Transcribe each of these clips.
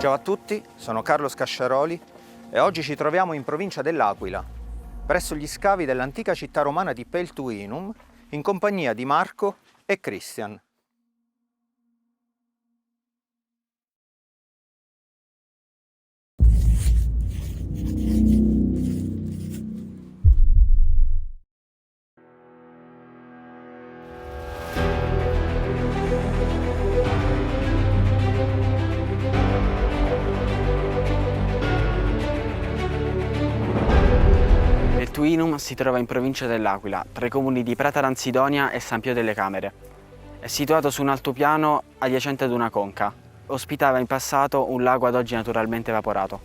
Ciao a tutti, sono Carlo Scasciaroli e oggi ci troviamo in provincia dell'Aquila, presso gli scavi dell'antica città romana di Peltuinum, in compagnia di Marco e Christian. Peltuinum si trova in provincia dell'Aquila, tra i comuni di Prata Lanzidonia e San Pio delle Camere. È situato su un altopiano adiacente ad una conca. Ospitava in passato un lago ad oggi naturalmente evaporato.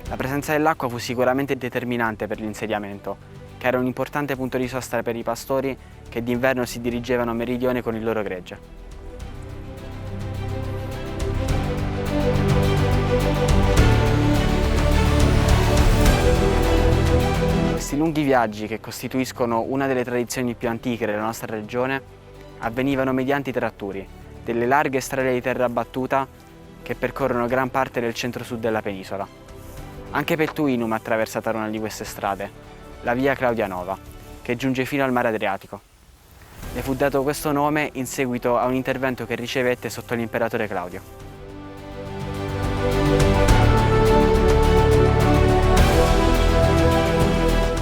La presenza dell'acqua fu sicuramente determinante per l'insediamento, che era un importante punto di sosta per i pastori che d'inverno si dirigevano a meridione con il loro gregge. Questi lunghi viaggi, che costituiscono una delle tradizioni più antiche della nostra regione, avvenivano mediante i tratturi, delle larghe strade di terra battuta che percorrono gran parte del centro-sud della penisola. Anche Peltuinum ha attraversato una di queste strade, la via Claudianova, che giunge fino al mare Adriatico. Le fu dato questo nome in seguito a un intervento che ricevette sotto l'imperatore Claudio.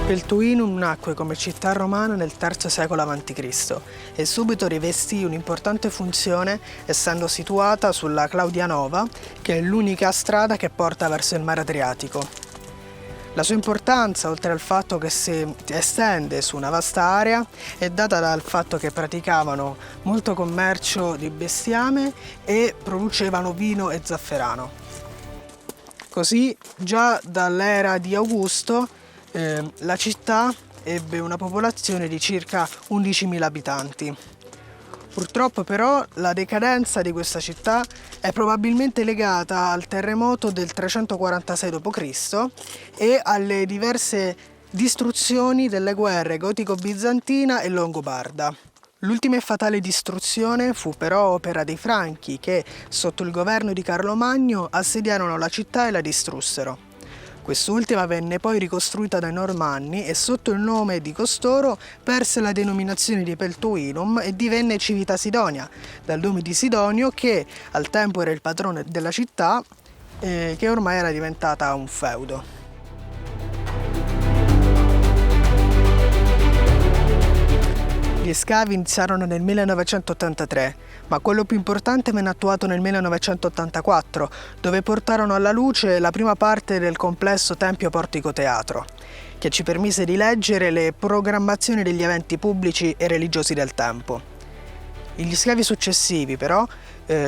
Peltuinum nacque come città romana nel III secolo a.C. e subito rivestì un'importante funzione essendo situata sulla Claudianova, che è l'unica strada che porta verso il mare Adriatico. La sua importanza, oltre al fatto che si estende su una vasta area, è data dal fatto che praticavano molto commercio di bestiame e producevano vino e zafferano. Così, già dall'era di Augusto, la città ebbe una popolazione di circa 11.000 abitanti. Purtroppo però la decadenza di questa città è probabilmente legata al terremoto del 346 d.C. e alle diverse distruzioni delle guerre gotico-bizantina e longobarda. L'ultima e fatale distruzione fu però opera dei Franchi che, sotto il governo di Carlo Magno, assediarono la città e la distrussero. Quest'ultima venne poi ricostruita dai Normanni e sotto il nome di costoro perse la denominazione di Peltuinum e divenne Civita Sidonia, dal nome di Sidonio che al tempo era il patrone della città, che ormai era diventata un feudo. Gli scavi iniziarono nel 1983, ma quello più importante venne attuato nel 1984, dove portarono alla luce la prima parte del complesso Tempio Portico Teatro, che ci permise di leggere le programmazioni degli eventi pubblici e religiosi del tempo. Gli scavi successivi, però,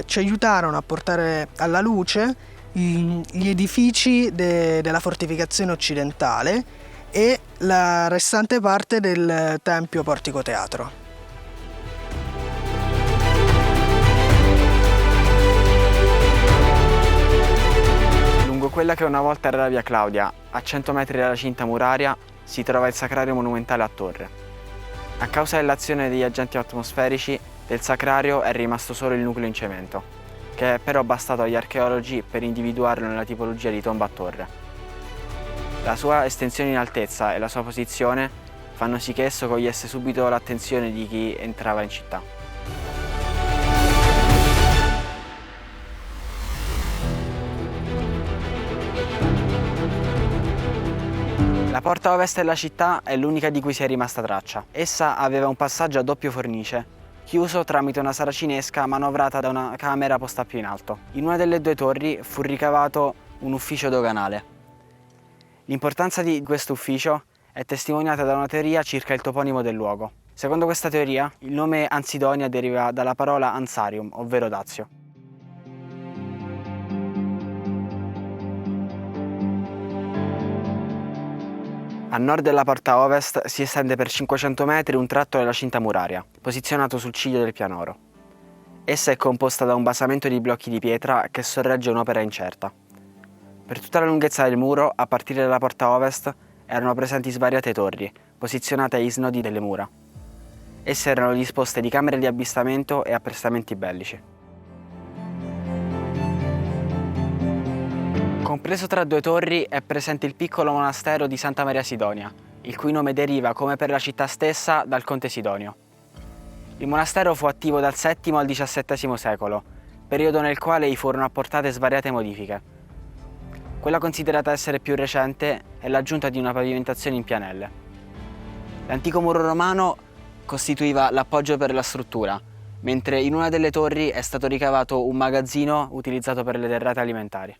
ci aiutarono a portare alla luce gli edifici della fortificazione occidentale e la restante parte del Tempio Portico Teatro. Lungo quella che una volta era la via Claudia, a 100 metri dalla cinta muraria, si trova il sacrario monumentale a torre. A causa dell'azione degli agenti atmosferici, del sacrario è rimasto solo il nucleo in cemento, che è però bastato agli archeologi per individuarlo nella tipologia di tomba a torre. La sua estensione in altezza e la sua posizione fanno sì che esso cogliesse subito l'attenzione di chi entrava in città. La porta ovest della città è l'unica di cui sia rimasta traccia. Essa aveva un passaggio a doppio fornice, chiuso tramite una saracinesca manovrata da una camera posta più in alto. In una delle due torri fu ricavato un ufficio doganale. L'importanza di questo ufficio è testimoniata da una teoria circa il toponimo del luogo. Secondo questa teoria, il nome Ansidonia deriva dalla parola ansarium, ovvero dazio. A nord della porta ovest si estende per 500 metri un tratto della cinta muraria, posizionato sul ciglio del pianoro. Essa è composta da un basamento di blocchi di pietra che sorregge un'opera incerta. Per tutta la lunghezza del muro, a partire dalla porta ovest, erano presenti svariate torri, posizionate agli snodi delle mura. Esse erano disposte di camere di avvistamento e apprestamenti bellici. Compreso tra due torri è presente il piccolo monastero di Santa Maria Sidonia, il cui nome deriva, come per la città stessa, dal conte Sidonio. Il monastero fu attivo dal VII al XVII secolo, periodo nel quale gli furono apportate svariate modifiche. Quella considerata essere più recente è l'aggiunta di una pavimentazione in pianelle. L'antico muro romano costituiva l'appoggio per la struttura, mentre in una delle torri è stato ricavato un magazzino utilizzato per le derrate alimentari.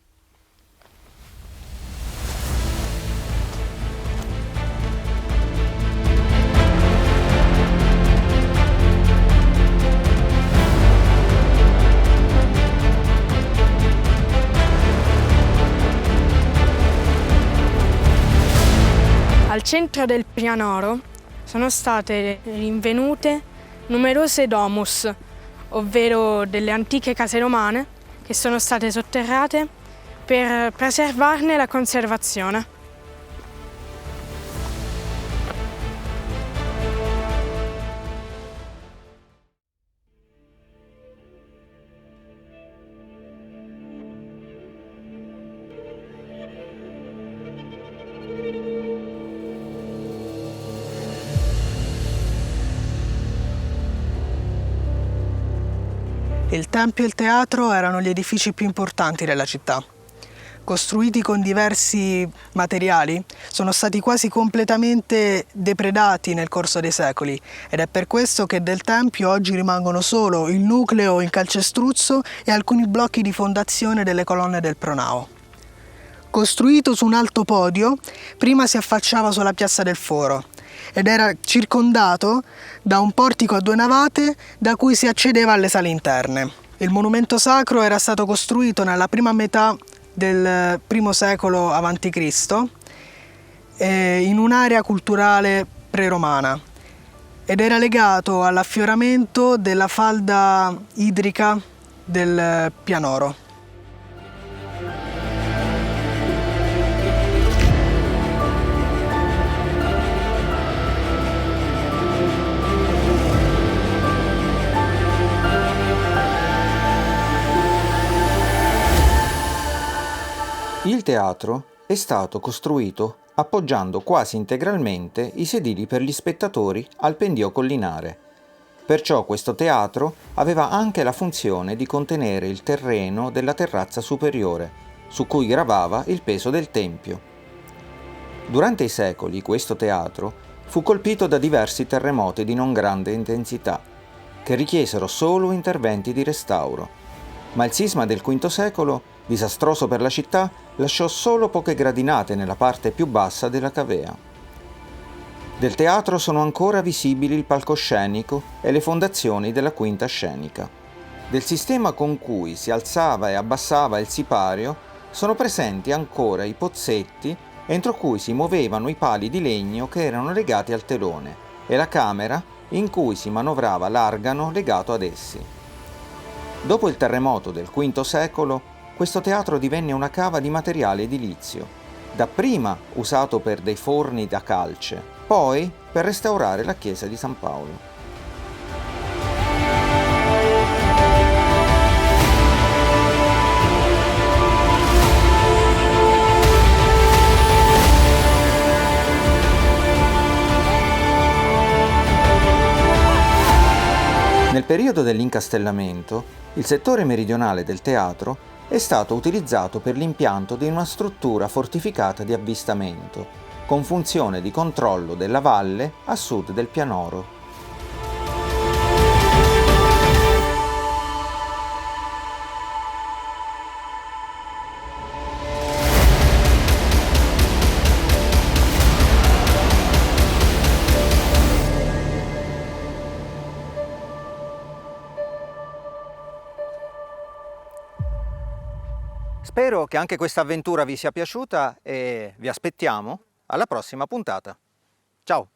Al centro del pianoro sono state rinvenute numerose domus, ovvero delle antiche case romane che sono state sotterrate per preservarne la conservazione. Il tempio e il teatro erano gli edifici più importanti della città. Costruiti con diversi materiali, sono stati quasi completamente depredati nel corso dei secoli ed è per questo che del tempio oggi rimangono solo il nucleo in calcestruzzo e alcuni blocchi di fondazione delle colonne del pronao. Costruito su un alto podio, prima si affacciava sulla piazza del Foro ed era circondato da un portico a due navate da cui si accedeva alle sale interne. Il monumento sacro era stato costruito nella prima metà del I secolo a.C. In un'area culturale preromana ed era legato all'affioramento della falda idrica del Pianoro. Il teatro è stato costruito appoggiando quasi integralmente i sedili per gli spettatori al pendio collinare. Perciò questo teatro aveva anche la funzione di contenere il terreno della terrazza superiore, su cui gravava il peso del tempio. Durante i secoli questo teatro fu colpito da diversi terremoti di non grande intensità, che richiesero solo interventi di restauro. Ma il sisma del V secolo, disastroso per la città, lasciò solo poche gradinate nella parte più bassa della cavea. Del teatro sono ancora visibili il palcoscenico e le fondazioni della quinta scenica. Del sistema con cui si alzava e abbassava il sipario sono presenti ancora i pozzetti entro cui si muovevano i pali di legno che erano legati al telone e la camera in cui si manovrava l'argano legato ad essi. Dopo il terremoto del V secolo, questo teatro divenne una cava di materiale edilizio, dapprima usato per dei forni da calce, poi per restaurare la chiesa di San Paolo. Nel periodo dell'incastellamento, il settore meridionale del teatro è stato utilizzato per l'impianto di una struttura fortificata di avvistamento, con funzione di controllo della valle a sud del Pianoro. Spero che anche questa avventura vi sia piaciuta e vi aspettiamo alla prossima puntata. Ciao!